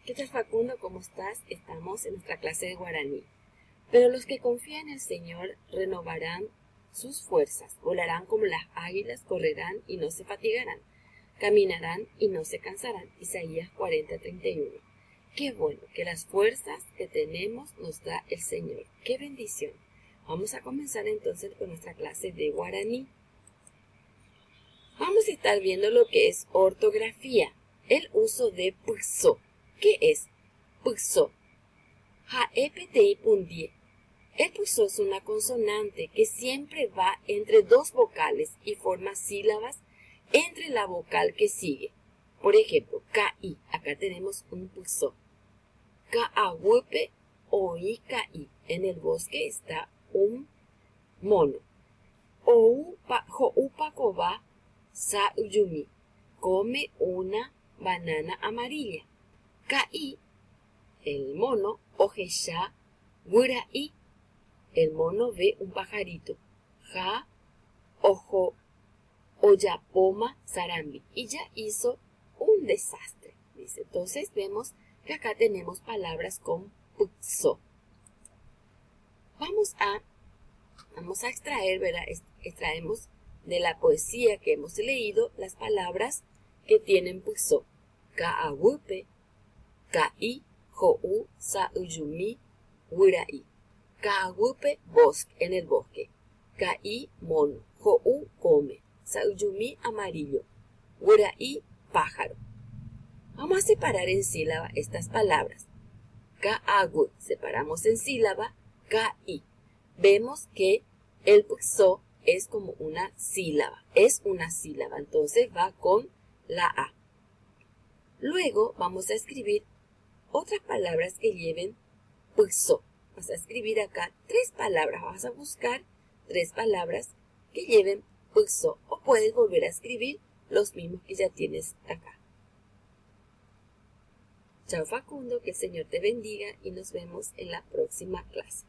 ¿Qué tal, Facundo? ¿Cómo estás? Estamos en nuestra clase de guaraní. Pero los que confían en el Señor renovarán sus fuerzas, volarán como las águilas, correrán y no se fatigarán, caminarán y no se cansarán. Isaías 40:31. Qué bueno que las fuerzas que tenemos nos da el Señor. ¡Qué bendición! Vamos a comenzar entonces con nuestra clase de guaraní. Vamos a estar viendo lo que es ortografía, el uso de pso. ¿Qué es pso? Jaepti El pso es una consonante que siempre va entre dos vocales y forma sílabas entre la vocal que sigue. Por ejemplo, ki, acá tenemos un pso. Ka'awupe oí kai, en el bosque está un mono. Ho'upakoba sa'uyumi, come una banana amarilla. Kai, el mono, ojesha gurai, el mono ve un pajarito. Ja, ojo, oyapoma sarambi, y ya hizo un desastre, dice. Entonces vemos que acá tenemos palabras con pso. Vamos a extraer, ¿verdad? Extraemos de la poesía que hemos leído las palabras que tienen pso. Ka'awupe, kai, ho'u, sa'uyumi, gurai. Ka'awupe, bosque, en el bosque. Kai, mono. Ho'u, come. Sa'uyumi, amarillo. Gurai, pájaro. Vamos a separar en sílaba estas palabras. Ka'awu, separamos en sílaba. Kai. Vemos que el pso es como una sílaba. Es una sílaba, entonces va con la A. Luego vamos a escribir otras palabras que lleven pso. Vas a escribir acá 3 palabras. Vas a buscar 3 palabras que lleven pso. O puedes volver a escribir los mismos que ya tienes acá. Chao, Facundo, que el Señor te bendiga y nos vemos en la próxima clase.